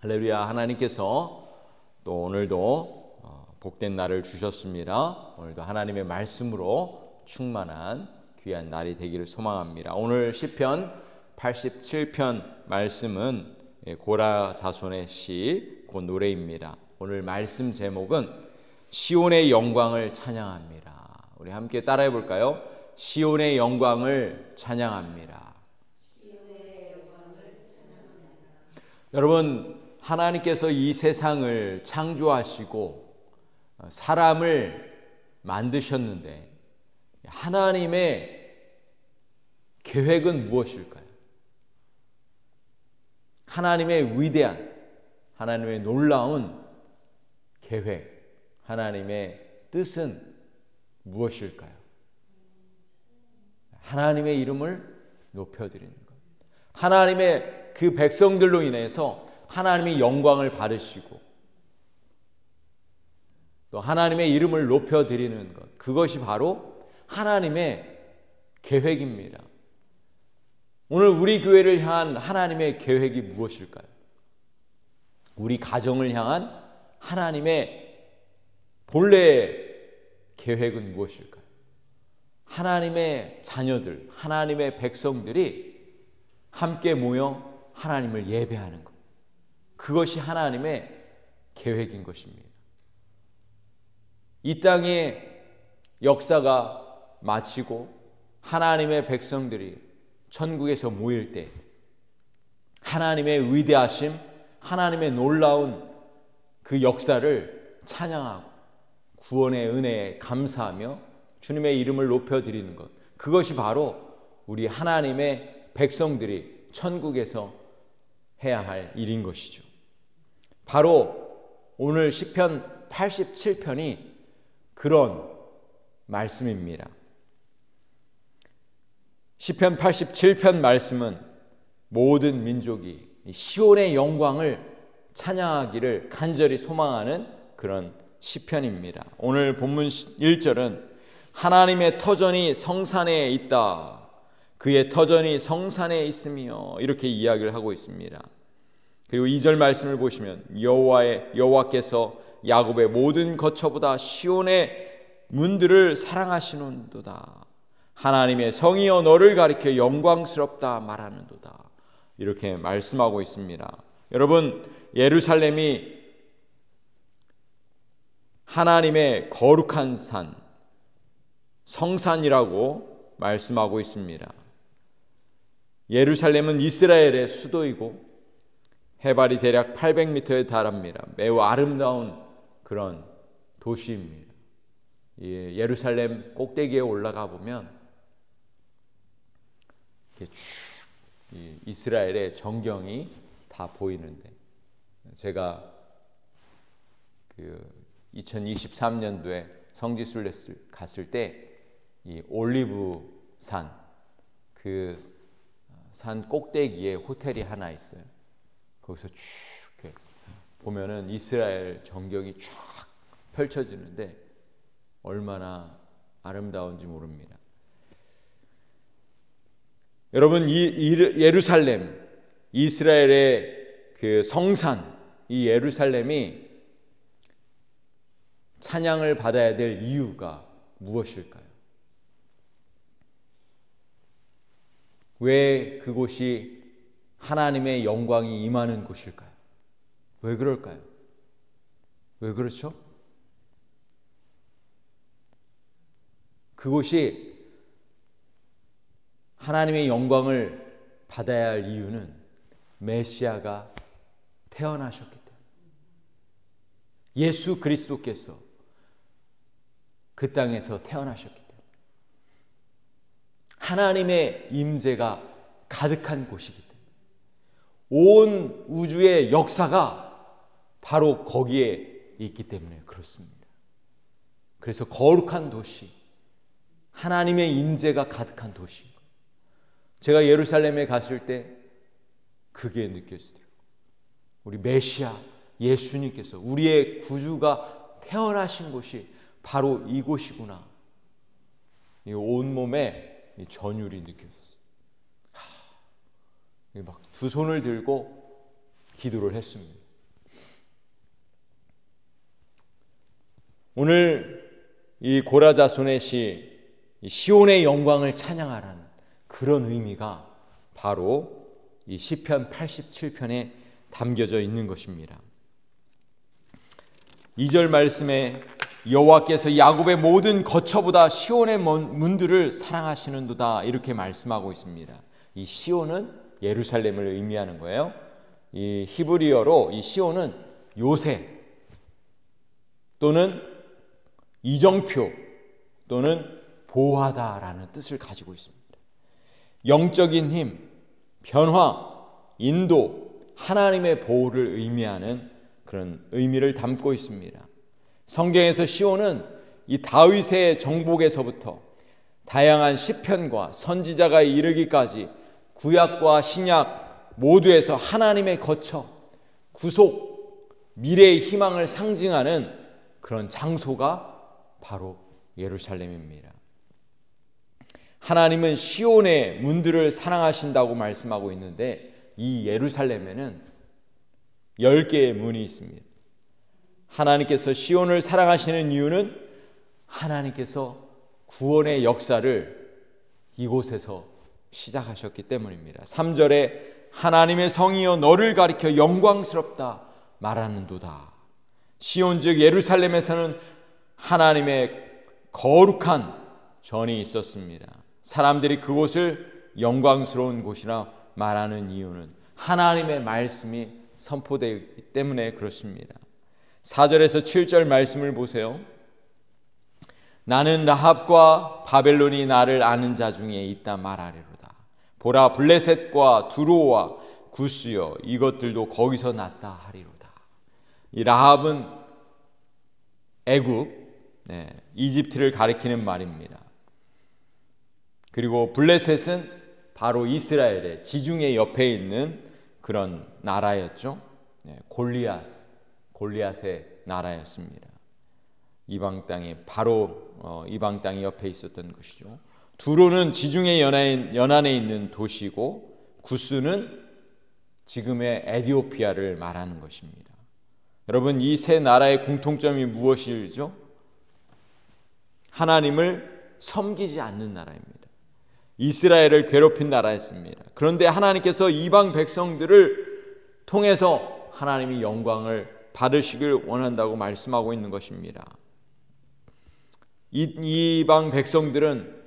할렐루야. 하나님께서 또 오늘도 복된 날을 주셨습니다. 오늘도 하나님의 말씀으로 충만한 귀한 날이 되기를 소망합니다. 오늘 시편 87편 말씀은 고라 자손의 시, 그 노래입니다. 오늘 말씀 제목은 시온의 영광을 찬양합니다. 우리 함께 따라해 볼까요? 시온의 영광을 찬양합니다. 여러분, 하나님께서 이 세상을 창조하시고 사람을 만드셨는데 하나님의 계획은 무엇일까요? 하나님의 위대한, 하나님의 놀라운 계획, 하나님의 뜻은 무엇일까요? 하나님의 이름을 높여드리는 것. 하나님의 그 백성들로 인해서 하나님의 영광을 받으시고 또 하나님의 이름을 높여드리는 것, 그것이 바로 하나님의 계획입니다. 오늘 우리 교회를 향한 하나님의 계획이 무엇일까요? 우리 가정을 향한 하나님의 본래의 계획은 무엇일까요? 하나님의 자녀들, 하나님의 백성들이 함께 모여 하나님을 예배하는 것, 그것이 하나님의 계획인 것입니다. 이 땅의 역사가 마치고 하나님의 백성들이 천국에서 모일 때 하나님의 위대하심, 하나님의 놀라운 그 역사를 찬양하고 구원의 은혜에 감사하며 주님의 이름을 높여드리는 것, 그것이 바로 우리 하나님의 백성들이 천국에서 해야 할 일인 것이죠. 바로 오늘 시편 87편이 그런 말씀입니다. 시편 87편 말씀은 모든 민족이 시온의 영광을 찬양하기를 간절히 소망하는 그런 시편입니다. 오늘 본문 1절은 하나님의 터전이 성산에 있다, 그의 터전이 성산에 있으며, 이렇게 이야기를 하고 있습니다. 그리고 2절 말씀을 보시면 여호와께서 야곱의 모든 거처보다 시온의 문들을 사랑하시는도다. 하나님의 성이여 너를 가리켜 영광스럽다 말하는도다. 이렇게 말씀하고 있습니다. 여러분, 예루살렘이 하나님의 거룩한 산, 성산이라고 말씀하고 있습니다. 예루살렘은 이스라엘의 수도이고 해발이 대략 800m에 달합니다. 매우 아름다운 그런 도시입니다. 예루살렘 꼭대기에 올라가 보면 쭉 이스라엘의 전경이 다 보이는데, 제가 2023년도에 성지순례 갔을 때 이 올리브 산, 그 산 꼭대기에 호텔이 하나 있어요. 거기서 쭉 이렇게 보면은 이스라엘 전경이 쫙 펼쳐지는데 얼마나 아름다운지 모릅니다. 여러분, 예루살렘, 이스라엘의 그 성산, 이 예루살렘이 찬양을 받아야 될 이유가 무엇일까요? 왜 그곳이 하나님의 영광이 임하는 곳일까요? 왜 그럴까요? 왜 그렇죠? 그곳이 하나님의 영광을 받아야 할 이유는 메시아가 태어나셨기 때문에, 예수 그리스도께서 그 땅에서 태어나셨기 때문에, 하나님의 임재가 가득한 곳이기 때문에, 온 우주의 역사가 바로 거기에 있기 때문에 그렇습니다. 그래서 거룩한 도시, 하나님의 임재가 가득한 도시. 제가 예루살렘에 갔을 때 그게 느껴지더라고요. 우리 메시아 예수님께서, 우리의 구주가 태어나신 곳이 바로 이곳이구나. 이 온몸에 이 전율이 느껴졌어요. 막 두 손을 들고 기도를 했습니다. 오늘 이 고라자손의 시 시온의 영광을 찬양하라는 그런 의미가 바로 이 시편 87편에 담겨져 있는 것입니다. 2절 말씀에 여호와께서 야곱의 모든 거처보다 시온의 문들을 사랑하시는도다 이렇게 말씀하고 있습니다. 이 시온은 예루살렘을 의미하는 거예요. 이 히브리어로 이 시온은 요새 또는 이정표 또는 보호하다라는 뜻을 가지고 있습니다. 영적인 힘, 변화, 인도, 하나님의 보호를 의미하는 그런 의미를 담고 있습니다. 성경에서 시온은 이 다윗의 정복에서부터 다양한 시편과 선지자가 이르기까지 구약과 신약 모두에서 하나님의 거처, 구속, 미래의 희망을 상징하는 그런 장소가 바로 예루살렘입니다. 하나님은 시온의 문들을 사랑하신다고 말씀하고 있는데 이 예루살렘에는 10개의 문이 있습니다. 하나님께서 시온을 사랑하시는 이유는 하나님께서 구원의 역사를 이곳에서 시작하셨기 때문입니다. 3절에 하나님의 성이여 너를 가리켜 영광스럽다 말하는도다. 시온 즉 예루살렘에서는 하나님의 거룩한 전이 있었습니다. 사람들이 그곳을 영광스러운 곳이라 말하는 이유는 하나님의 말씀이 선포되기 때문에 그렇습니다. 4절에서 7절 말씀을 보세요. 나는 라합과 바벨론이 나를 아는 자 중에 있다 말하리로다. 보라 블레셋과 두로와 구스여 이것들도 거기서 났다 하리로다. 이 라합은 애굽, 이집트를 가리키는 말입니다. 그리고 블레셋은 바로 이스라엘의 지중해 옆에 있는 그런 나라였죠. 골리앗의 나라였습니다. 이방 땅에 바로 이방 땅이 옆에 있었던 것이죠. 두로는 지중해 연안에 있는 도시고 구스는 지금의 에티오피아를 말하는 것입니다. 여러분 이 세 나라의 공통점이 무엇이죠? 하나님을 섬기지 않는 나라입니다. 이스라엘을 괴롭힌 나라였습니다. 그런데 하나님께서 이방 백성들을 통해서 하나님이 영광을 받으시길 원한다고 말씀하고 있는 것입니다. 이방 백성들은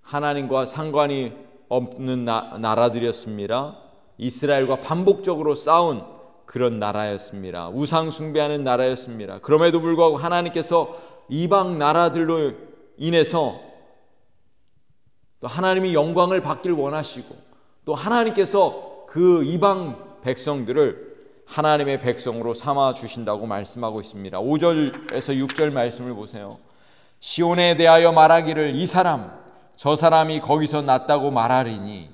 하나님과 상관이 없는 나라들이었습니다. 이스라엘과 반복적으로 싸운 그런 나라였습니다. 우상 숭배하는 나라였습니다. 그럼에도 불구하고 하나님께서 이방 나라들로 인해서 또 하나님이 영광을 받길 원하시고 또 하나님께서 그 이방 백성들을 하나님의 백성으로 삼아 주신다고 말씀하고 있습니다. 5절에서 6절 말씀을 보세요. 시온에 대하여 말하기를 이 사람 저 사람이 거기서 났다고 말하리니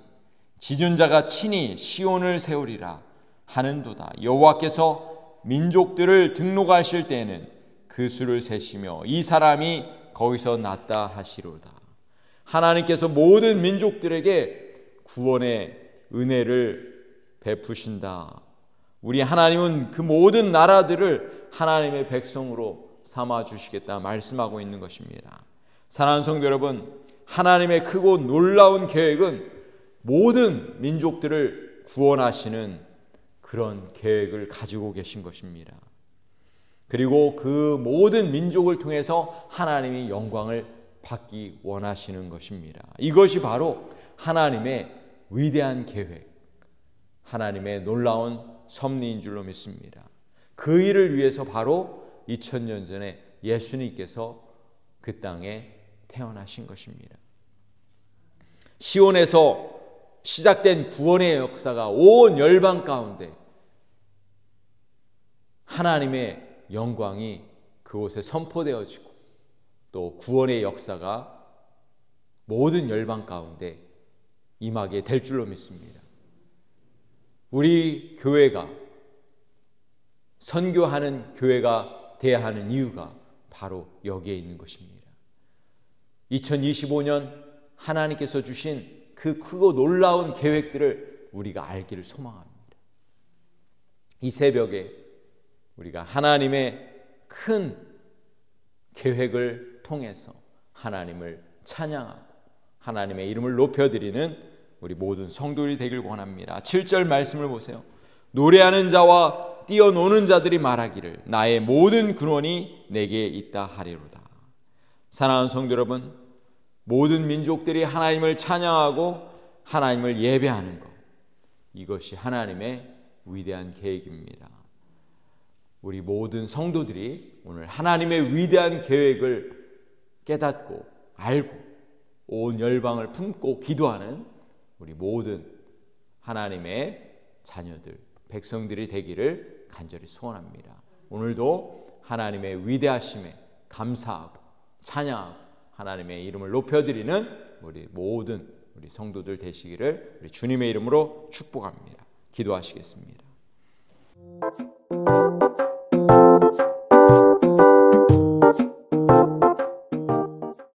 지존자가 친히 시온을 세우리라 하는도다. 여호와께서 민족들을 등록하실 때에는 그 수를 세시며 이 사람이 거기서 났다 하시로다. 하나님께서 모든 민족들에게 구원의 은혜를 베푸신다. 우리 하나님은 그 모든 나라들을 하나님의 백성으로 삼아 주시겠다 말씀하고 있는 것입니다. 사랑하는 성도 여러분, 하나님의 크고 놀라운 계획은 모든 민족들을 구원하시는 그런 계획을 가지고 계신 것입니다. 그리고 그 모든 민족을 통해서 하나님이 영광을 받기 원하시는 것입니다. 이것이 바로 하나님의 위대한 계획, 하나님의 놀라운 섭리인 줄로 믿습니다. 그 일을 위해서 바로 2000년 전에 예수님께서 그 땅에 태어나신 것입니다. 시온에서 시작된 구원의 역사가 온 열방 가운데 하나님의 영광이 그곳에 선포되어지고 또 구원의 역사가 모든 열방 가운데 임하게 될 줄로 믿습니다. 우리 교회가 선교하는 교회가 되어야 하는 이유가 바로 여기에 있는 것입니다. 2025년 하나님께서 주신 그 크고 놀라운 계획들을 우리가 알기를 소망합니다. 이 새벽에 우리가 하나님의 큰 계획을 통해서 하나님을 찬양하고 하나님의 이름을 높여드리는 우리 모든 성도들이 되길 원합니다. 7절 말씀을 보세요. 노래하는 자와 뛰어노는 자들이 말하기를 나의 모든 근원이 내게 있다 하리로다. 사랑하는 성도 여러분, 모든 민족들이 하나님을 찬양하고 하나님을 예배하는 것, 이것이 하나님의 위대한 계획입니다. 우리 모든 성도들이 오늘 하나님의 위대한 계획을 깨닫고 알고 온 열방을 품고 기도하는 우리 모든 하나님의 자녀들, 백성들이 되기를 간절히 소원합니다. 오늘도 하나님의 위대하심에 감사하고 찬양하고 하나님의 이름을 높여드리는 우리 모든 우리 성도들 되시기를 우리 주님의 이름으로 축복합니다. 기도하시겠습니다.